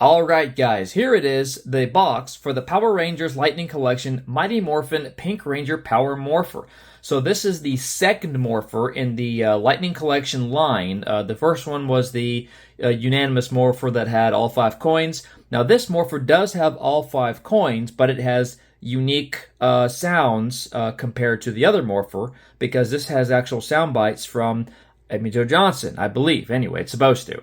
Alright guys, here it is, the box for the Power Rangers Lightning Collection Mighty Morphin PinkRanger Power Morpher. So this is the second Morpher in the Lightning Collection line. The first one was the unanimous Morpher that had all 5 coins. Now this Morpher does have all 5 coins, but it has unique sounds compared to the other Morpher, because this has actual sound bites from Amy Jo Johnson, I believe. Anyway, it's supposed to.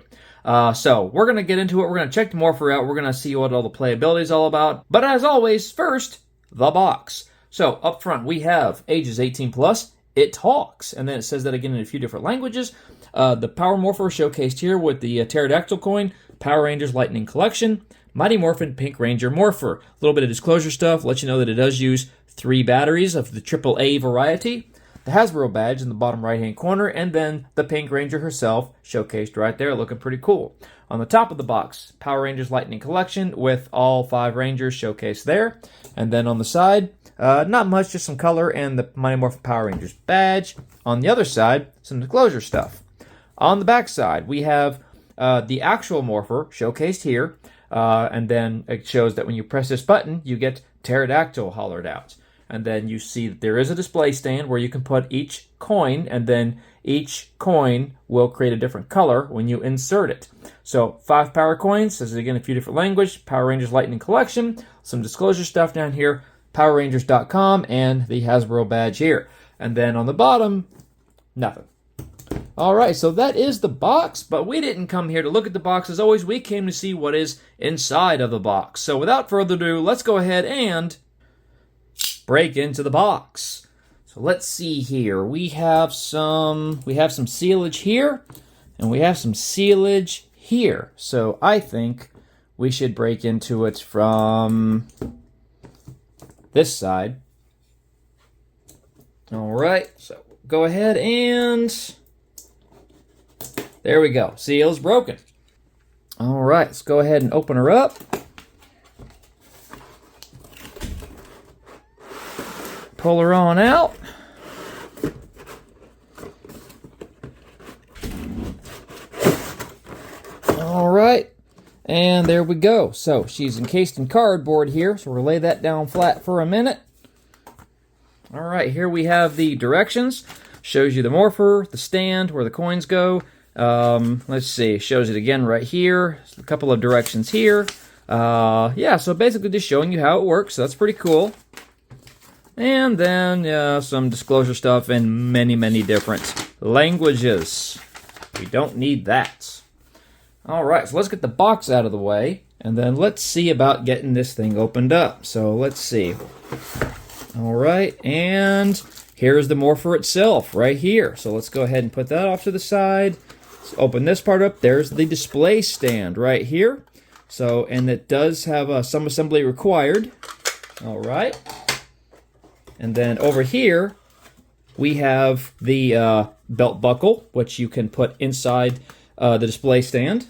So we're going to get into it. We're going to check the Morpher out. We're going to see what all the playability is all about. But as always, first, the box. So up front, we have ages 18 plus. It talks. And then it says that again in a few different languages. The Power Morpher showcased here with the pterodactyl coin, Power Rangers Lightning Collection, Mighty Morphin PinkRanger Morpher. A little bit of disclosure stuff. Let you know that it does use 3 batteries of the AAA variety. The Hasbro badge in the bottom right-hand corner, and then the PinkRanger herself showcased right there, looking pretty cool. On the top of the box, Power Rangers Lightning Collection with all 5 Rangers showcased there. And then on the side, not much, just some color and the Mighty Morphin Power Rangers badge. On the other side, some disclosure stuff. On the back side, we have the actual Morpher showcased here, and then it shows that when you press this button, you get pterodactyl hollered out. And then you see that there is a display stand where you can put each coin, and then each coin will create a different color when you insert it. So 5 power coins, this is again a few different languages, Power Rangers Lightning Collection, some disclosure stuff down here, PowerRangers.com, and the Hasbro badge here. And then on the bottom, nothing. Alright, so that is the box, but we didn't come here to look at the box. As always, we came to see what is inside of the box. So without further ado, let's go ahead and break into the box. So let's see here. We have some sealage here, and we have some sealage here. So I think we should break into it from this side. All right, so go ahead and there we go. Seal's broken. All right, let's go ahead and open her up. Pull her on out. All right, and there we go. So she's encased in cardboard here, so we'll lay that down flat for a minute. All right, here we have the directions. Shows you the Morpher, the stand, where the coins go. Let's see, shows it again right here. A couple of directions here. Yeah, so basically just showing you how it works. So that's pretty cool. And then some disclosure stuff in many, many different languages. We don't need that. All right, so let's get the box out of the way, and then let's see about getting this thing opened up. So let's see. All right, and here's the Morpher itself right here. So let's go ahead and put that off to the side. Let's open this part up. There's the display stand right here. So, and it does have some assembly required. All right. And then over here, we have the belt buckle, which you can put inside the display stand.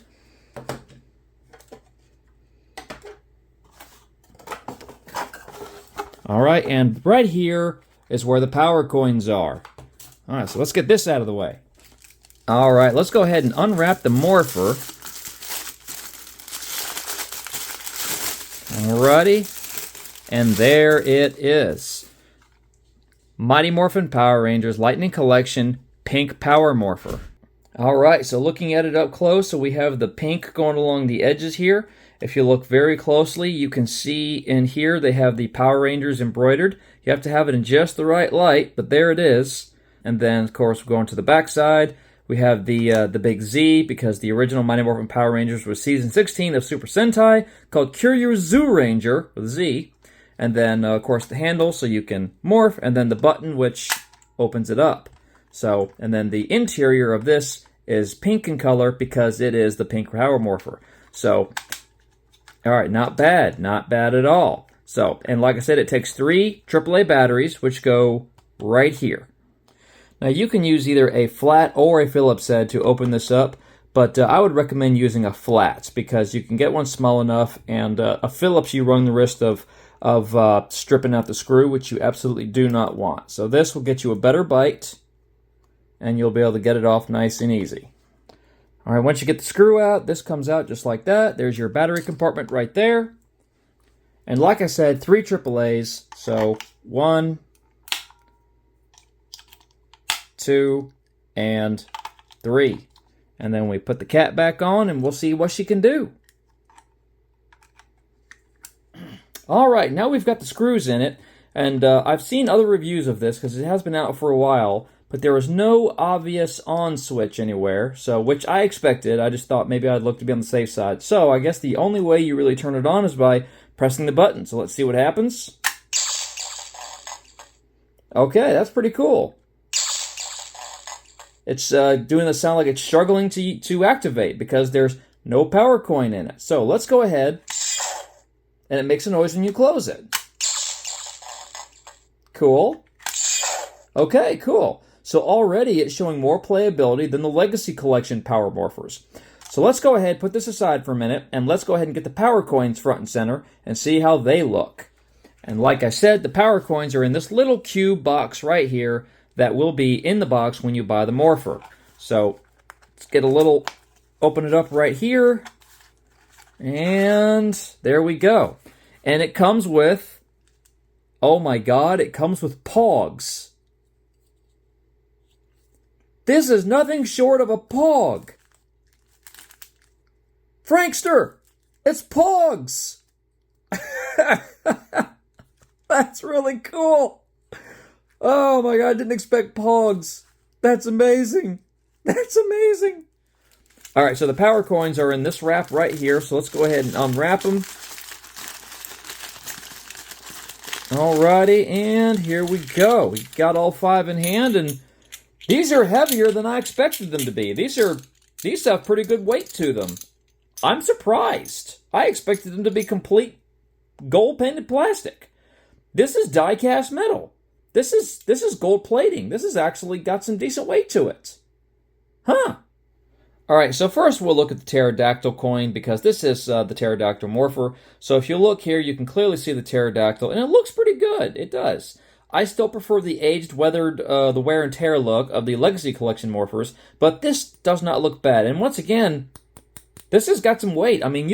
All right, and right here is where the power coins are. All right, so let's get this out of the way. All right, let's go ahead and unwrap the Morpher. Alrighty, and there it is. Mighty Morphin Power Rangers Lightning Collection Pink Power Morpher. Alright, so looking at it up close, so we have the pink going along the edges here. If you look very closely, you can see in here they have the Power Rangers embroidered. You have to have it in just the right light, but there it is. And then, of course, we're going to the back side. We have the big Z, because the original Mighty Morphin Power Rangers was Season 16 of Super Sentai, called Kyoryu Zyuranger, with a Z. And then, of course, the handle, so you can morph, and then the button, which opens it up. So, and then the interior of this is pink in color, because it is the Pink Power Morpher. So, alright, not bad at all. So, and like I said, it takes 3 AAA batteries, which go right here. Now, you can use either a flat or a Phillips head to open this up, but I would recommend using a flat, because you can get one small enough, and a Phillips you run the risk of stripping out the screw, which you absolutely do not want. So this will get you a better bite, and you'll be able to get it off nice and easy. All right, once you get the screw out, this comes out just like that. There's your battery compartment right there. And like I said, 3 AAAs. So 1, 2, and 3. And then we put the cat back on and we'll see what she can do. All right, now we've got the screws in it. And I've seen other reviews of this because it has been out for a while, but there was no obvious on switch anywhere, so which I expected. I just thought maybe I'd look to be on the safe side. So I guess the only way you really turn it on is by pressing the button. So let's see what happens. Okay, that's pretty cool. It's doing the sound like it's struggling to activate because there's no power coin in it. So let's go ahead, and it makes a noise when you close it. Cool. Okay, cool. So already it's showing more playability than the Legacy Collection Power Morphers. So let's go ahead, put this aside for a minute, and let's go ahead and get the power coins front and center and see how they look. And like I said, the power coins are in this little cube box right here that will be in the box when you buy the Morpher. So let's get a little, open it up right here, and there we go. And it comes with, oh my god, it comes with Pogs. This is nothing short of a Pog. Frankster, it's Pogs. That's really cool. Oh my god, I didn't expect Pogs. That's amazing. That's amazing. All right, so the power coins are in this wrap right here. So let's go ahead and unwrap them. Alrighty, and here we go. We got all 5 in hand, and these are heavier than I expected them to be. These have pretty good weight to them. I'm surprised. I expected them to be complete gold-painted plastic. This is die-cast metal. This is gold plating. This has actually got some decent weight to it. Huh. Alright, so first we'll look at the pterodactyl coin because this is the pterodactyl Morpher. So if you look here, you can clearly see the pterodactyl, and it looks pretty good. It does. I still prefer the aged, weathered, the wear and tear look of the Legacy Collection Morphers, but this does not look bad. And once again, this has got some weight. I mean,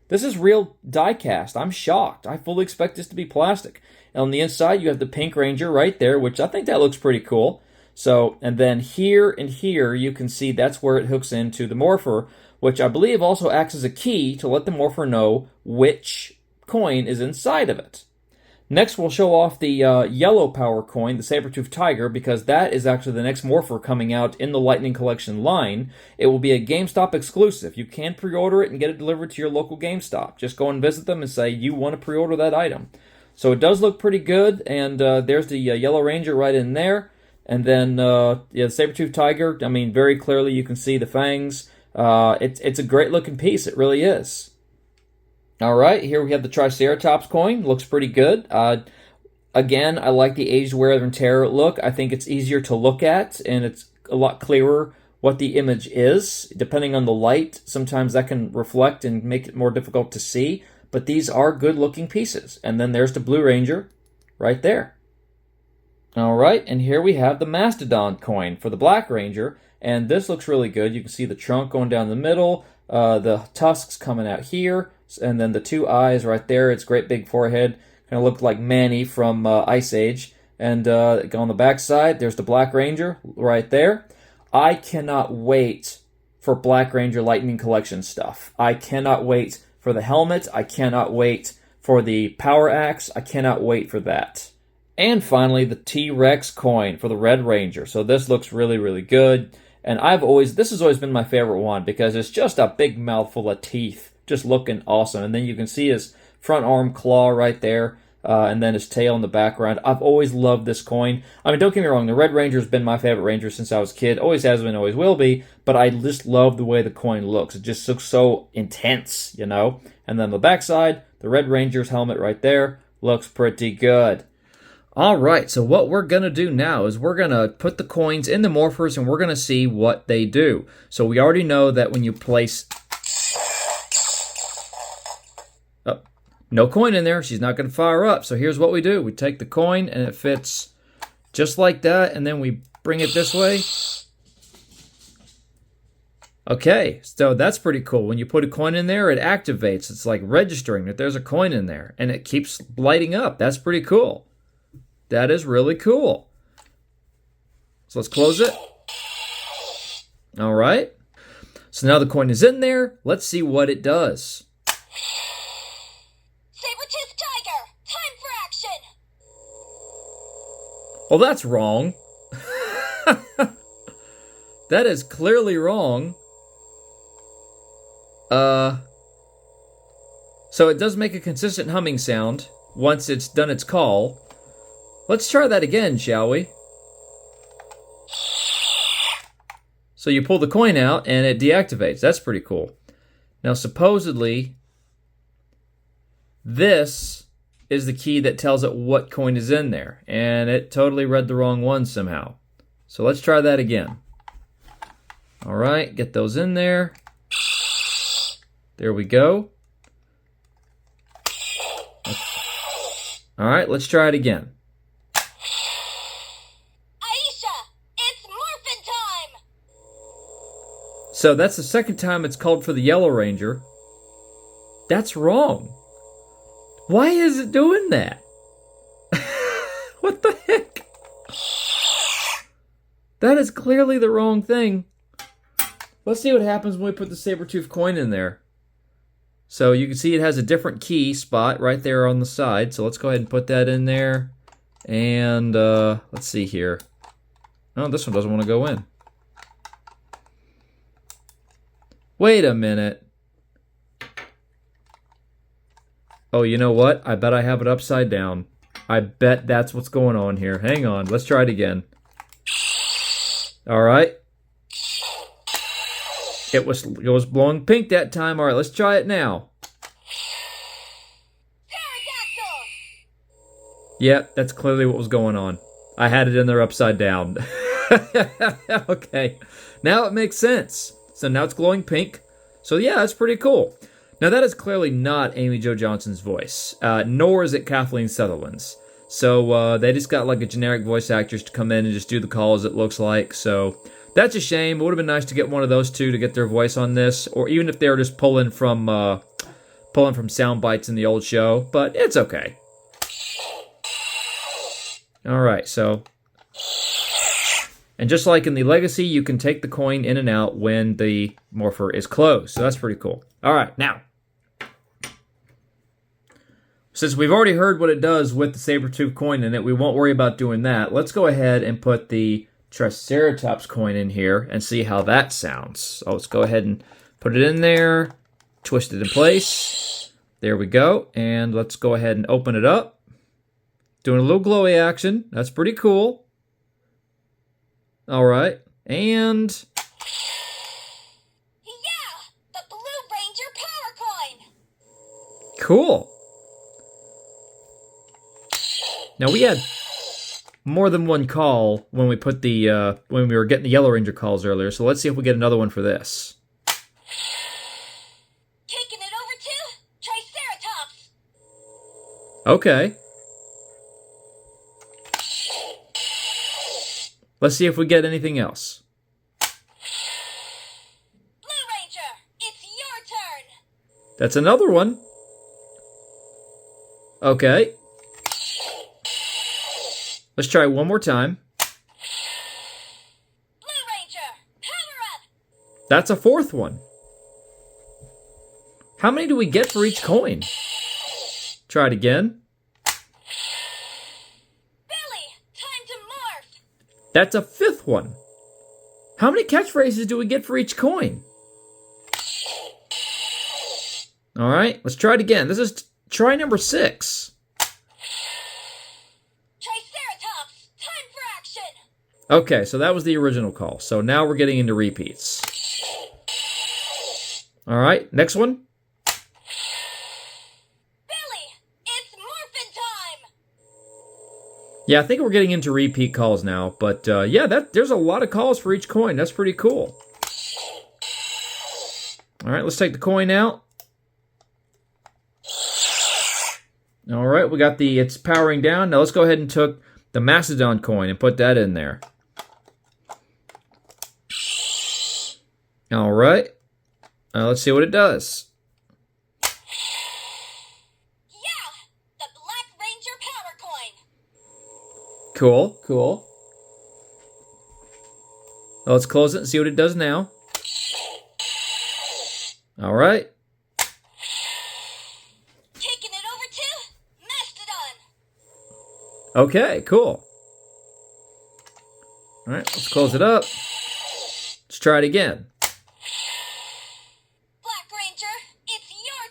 this is real die-cast. I'm shocked. I fully expect this to be plastic. And on the inside, you have the PinkRanger right there, which I think that looks pretty cool. So, and then here and here, you can see that's where it hooks into the Morpher, which I believe also acts as a key to let the Morpher know which coin is inside of it. Next, we'll show off the yellow power coin, the saber-toothed tiger, because that is actually the next Morpher coming out in the Lightning Collection line. It will be a GameStop exclusive. You can pre-order it and get it delivered to your local GameStop. Just go and visit them and say you want to pre-order that item. So it does look pretty good, and there's the Yellow Ranger right in there. And then the saber-toothed tiger, I mean, very clearly you can see the fangs. It's a great-looking piece. It really is. All right, here we have the Triceratops coin. Looks pretty good. Again, I like the aged wear and tear look. I think it's easier to look at, and it's a lot clearer what the image is. Depending on the light, sometimes that can reflect and make it more difficult to see. But these are good-looking pieces. And then there's the Blue Ranger right there. All right, and here we have the Mastodon coin for the Black Ranger. And this looks really good. You can see the trunk going down the middle, the tusks coming out here, and then the 2 eyes right there. It's great big forehead. Kind of looked like Manny from Ice Age. And on the back side, there's the Black Ranger right there. I cannot wait for Black Ranger Lightning Collection stuff. I cannot wait for the helmet. I cannot wait for the power axe. I cannot wait for that. And finally, the T-Rex coin for the Red Ranger. So this looks really, really good. And this has always been my favorite one because it's just a big mouthful of teeth. Just looking awesome. And then you can see his front arm claw right there. And then his tail in the background. I've always loved this coin. I mean, don't get me wrong. The Red Ranger has been my favorite Ranger since I was a kid. Always has been, always will be. But I just love the way the coin looks. It just looks so intense, you know. And then the backside, the Red Ranger's helmet right there looks pretty good. All right, so what we're going to do now is we're going to put the coins in the Morphers and we're going to see what they do. So we already know that when you place... Oh, no coin in there. She's not going to fire up. So here's what we do. We take the coin and it fits just like that. And then we bring it this way. Okay, so that's pretty cool. When you put a coin in there, it activates. It's like registering that there's a coin in there, and it keeps lighting up. That's pretty cool. That is really cool. So let's close it. All right. So now the coin is in there. Let's see what it does. Saber-toothed tiger, time for action. Oh, that's wrong. That is clearly wrong. So it does make a consistent humming sound once it's done its call. Let's try that again, shall we? So you pull the coin out and it deactivates. That's pretty cool. Now supposedly, this is the key that tells it what coin is in there. And it totally read the wrong one somehow. So let's try that again. All right, get those in there. There we go. All right, let's try it again. Aisha, it's Morphin time! So that's the second time it's called for the Yellow Ranger. That's wrong. Why is it doing that? What the heck? That is clearly the wrong thing. Let's see what happens when we put the saber-tooth coin in there. So you can see it has a different key spot right there on the side. So let's go ahead and put that in there. And let's see here. Oh, this one doesn't want to go in. Wait a minute. Oh, you know what? I bet I have it upside down. I bet that's what's going on here. Hang on. Let's try it again. All right. It was blowing pink that time. All right, let's try it now. Yeah, that's clearly what was going on. I had it in there upside down. Okay, now it makes sense. So now it's glowing pink. So yeah, that's pretty cool. Now that is clearly not Amy Jo Johnson's voice, nor is it Kathleen Sutherland's. So they just got like a generic voice actress to come in and just do the calls, it looks like. So that's a shame. It would have been nice to get one of those two to get their voice on this, or even if they were just pulling from sound bites in the old show. But it's okay. All right, so, and just like in the Legacy, you can take the coin in and out when the Morpher is closed. So that's pretty cool. All right, now, since we've already heard what it does with the saber-tooth coin in it, we won't worry about doing that. Let's go ahead and put the Triceratops coin in here and see how that sounds. So let's go ahead and put it in there, twist it in place. There we go. And let's go ahead and open it up. Doing a little glowy action. That's pretty cool. All right. And yeah, the Blue Ranger power coin. Cool. Now we had more than one call when we put the when we were getting the Yellow Ranger calls earlier. So let's see if we get another one for this. Taking it over to Triceratops. Okay. Let's see if we get anything else. Blue Ranger, it's your turn. That's another one. Okay. Let's try one more time. Blue Ranger, power up. That's a fourth one. How many do we get for each coin? Try it again. Billy, time to morph. That's a fifth one. How many catchphrases do we get for each coin? All right, let's try it again. This is try number 6. Okay, so that was the original call. So now we're getting into repeats. All right, next one. Billy, it's Morphin time. Yeah, I think we're getting into repeat calls now. But yeah, there's a lot of calls for each coin. That's pretty cool. All right, let's take the coin out. All right, we got it's powering down. Now let's go ahead and take the Mastodon coin and put that in there. All right. Let's see what it does. Yeah! The Black Ranger Power Coin! Cool, cool. Well, let's close it and see what it does now. All right. Taking it over to Mastodon! Okay, cool. All right, let's close it up. Let's try it again. Black Ranger, it's your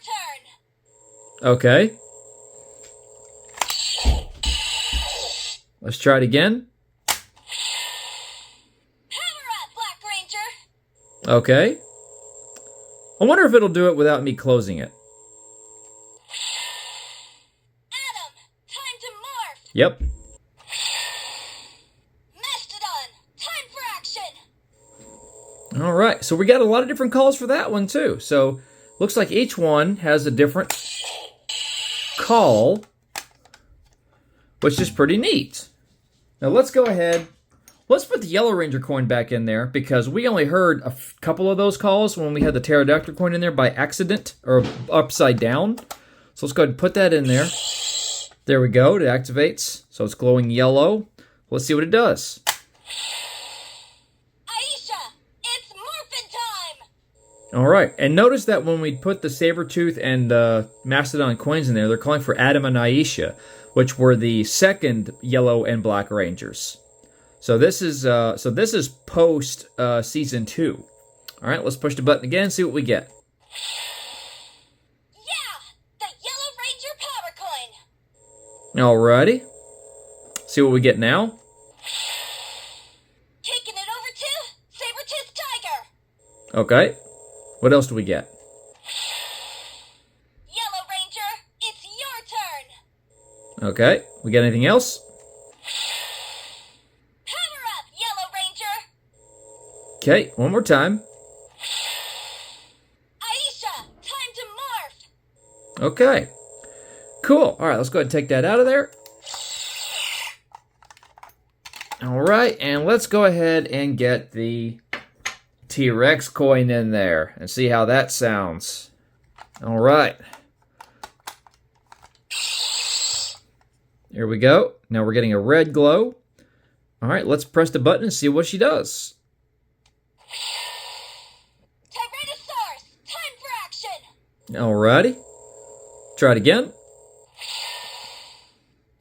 turn! Okay. Let's try it again. Power up, Black Ranger! Okay. I wonder if it'll do it without me closing it. Adam, time to morph! Yep. Mastodon, time for action! All right, so we got a lot of different calls for that one too. So looks like each one has a different call, which is pretty neat. Now let's go ahead. Let's put the Yellow Ranger coin back in there because we only heard a couple of those calls when we had the Pterodactyl coin in there by accident or upside down. So let's go ahead and put that in there. There we go. It activates. So it's glowing yellow. Let's see what it does. Aisha, it's Morphin time! All right. And notice that when we put the Sabretooth and Mastodon coins in there, they're calling for Adam and Aisha, which were the second Yellow and Black Rangers. So this is post season 2. All right, let's push the button again and see what we get. Yeah! The Yellow Ranger Power Coin! Alrighty. See what we get now. Taking it over to Saber-Tooth Tiger! Okay. What else do we get? Yellow Ranger, it's your turn! Okay. We got anything else? Power up, Yellow Ranger! Okay, one more time. Aisha, time to morph! Okay. Cool. All right, let's go ahead and take that out of there. All right, and let's go ahead and get the T-Rex coin in there and see how that sounds. All right. Here we go. Now we're getting a red glow. All right, let's press the button and see what she does. Tyrannosaurus, time for action! All righty. Try it again.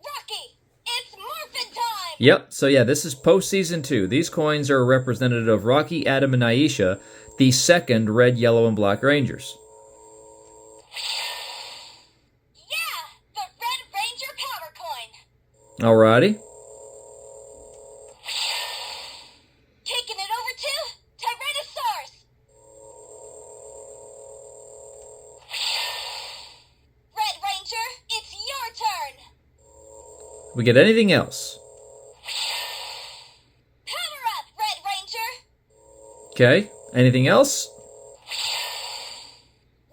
Rocky, it's Morphin time! Yep, so yeah, this is post season 2. These coins are representative of Rocky, Adam, and Aisha, the second Red, Yellow, and Black Rangers. Yeah! The Red Ranger Power Coin! Alrighty. Taking it over to Tyrannosaurus! Red Ranger, it's your turn! We get anything else? Power up, Red Ranger! Okay. Anything else?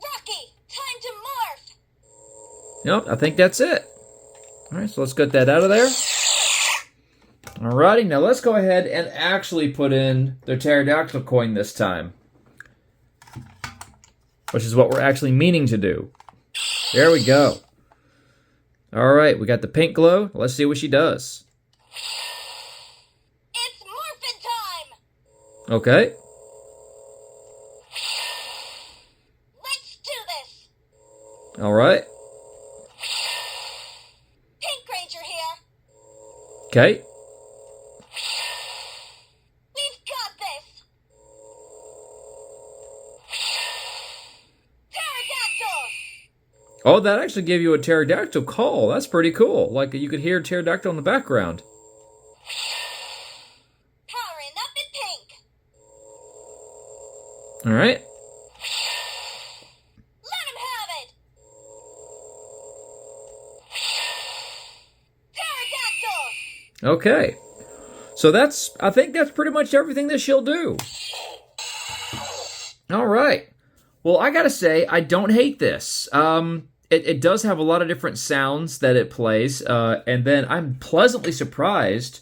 Rocky, time to morph! Nope, I think that's it. Alright, so let's get that out of there. Alrighty, now let's go ahead and actually put in the Pterodactyl coin this time. Which is what we're actually meaning to do. There we go. Alright, we got the pink glow. Let's see what she does. It's Morphin time! Okay. Let's do this! Alright. PinkRanger here! Okay. We've got this! Pterodactyl! Oh, that actually gave you a pterodactyl call. That's pretty cool. Like you could hear pterodactyl in the background. Powering up in pink! Alright. Let him have it! Pterodactyl! Okay. So I think that's pretty much everything that she'll do. Alright. Well, I gotta say, I don't hate this. It does have a lot of different sounds that it plays, and then I'm pleasantly surprised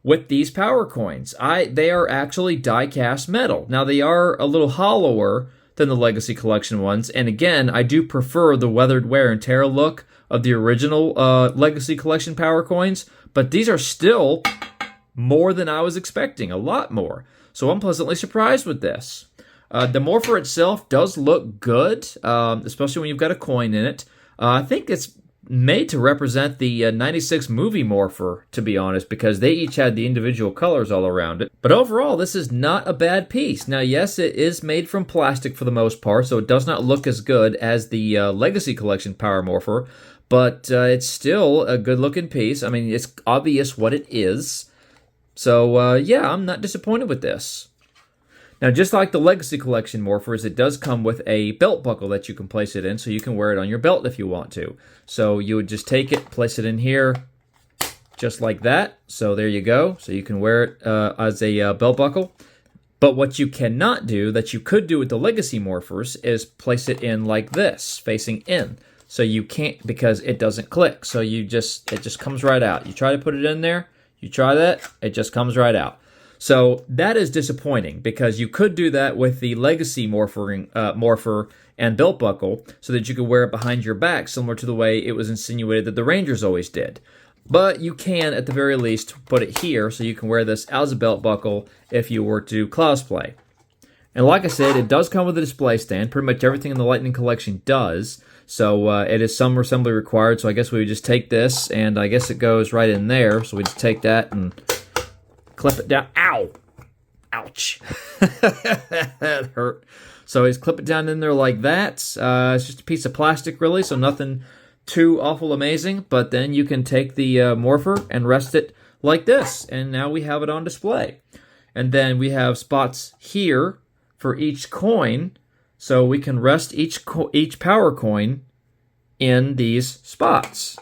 with these power coins. They are actually die-cast metal. Now, they are a little hollower than the Legacy Collection ones, and again, I do prefer the weathered wear and tear look of the original Legacy Collection power coins, but these are still more than I was expecting, a lot more. So I'm pleasantly surprised with this. The Morpher itself does look good, especially when you've got a coin in it. I think it's made to represent the 96 movie Morpher, to be honest, because they each had the individual colors all around it. But overall, this is not a bad piece. Now, yes, it is made from plastic for the most part, so it does not look as good as the Legacy Collection Power Morpher, but it's still a good-looking piece. I mean, it's obvious what it is. So, yeah, I'm not disappointed with this. Now, just like the Legacy Collection Morphers, it does come with a belt buckle that you can place it in, so you can wear it on your belt if you want to. So you would just take it, place it in here, just like that. So there you go. So you can wear it as a belt buckle. But what you cannot do, that you could do with the Legacy Morphers, is place it in like this, facing in. So you can't, because it doesn't click. So it just comes right out. You try to put it in there, you try that, it just comes right out. So that is disappointing, because you could do that with the Legacy Morpher and belt buckle, so that you could wear it behind your back, similar to the way it was insinuated that the Rangers always did. But you can, at the very least, put it here, so you can wear this as a belt buckle if you were to cosplay. And like I said, it does come with a display stand. Pretty much everything in the Lightning Collection does. So it is some assembly required, so I guess we would just take this, and I guess it goes right in there. So we just take that and clip it down. Ow! Ouch! That hurt. So just clip it down in there like that. It's just a piece of plastic, really, so nothing too awful amazing. But then you can take the Morpher and rest it like this, and now we have it on display. And then we have spots here for each coin, so we can rest each power coin in these spots.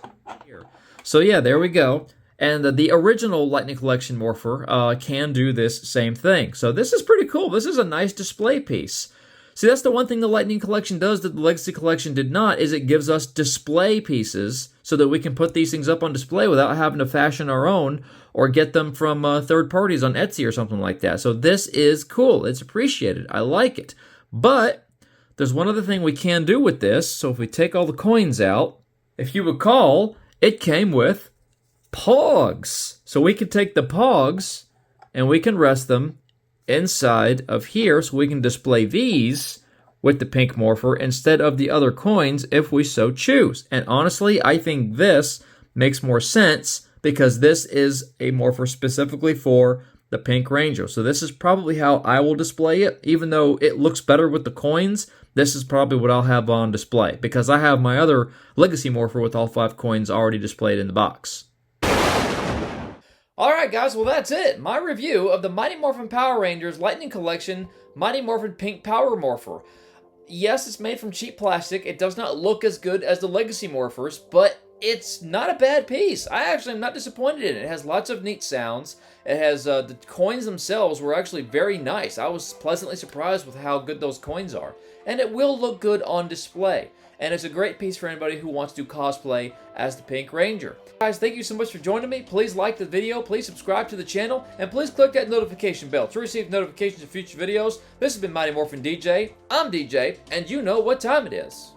So yeah, there we go. And the original Lightning Collection Morpher can do this same thing. So this is pretty cool. This is a nice display piece. See, that's the one thing the Lightning Collection does that the Legacy Collection did not, is it gives us display pieces so that we can put these things up on display without having to fashion our own or get them from third parties on Etsy or something like that. So this is cool. It's appreciated. I like it. But there's one other thing we can do with this. So if we take all the coins out, if you recall, it came with pogs. So we can take the pogs and we can rest them inside of here, so we can display these with the pink Morpher instead of the other coins if we so choose. And honestly, I think this makes more sense, because this is a Morpher specifically for the PinkRanger. So this is probably how I will display it. Even though it looks better with the coins, this is probably what I'll have on display, because I have my other Legacy Morpher with all 5 coins already displayed in the box. Alright guys, well that's it. My review of the Mighty Morphin Power Rangers Lightning Collection Mighty Morphin Pink Power Morpher. Yes, it's made from cheap plastic. It does not look as good as the Legacy Morphers, but it's not a bad piece. I actually am not disappointed in it. It has lots of neat sounds. It has, the coins themselves were actually very nice. I was pleasantly surprised with how good those coins are. And it will look good on display. And it's a great piece for anybody who wants to cosplay as the PinkRanger. Guys, thank you so much for joining me. Please like the video, please subscribe to the channel, and please click that notification bell to receive notifications of future videos. This has been Mighty Morphin DJ. I'm DJ, and you know what time it is.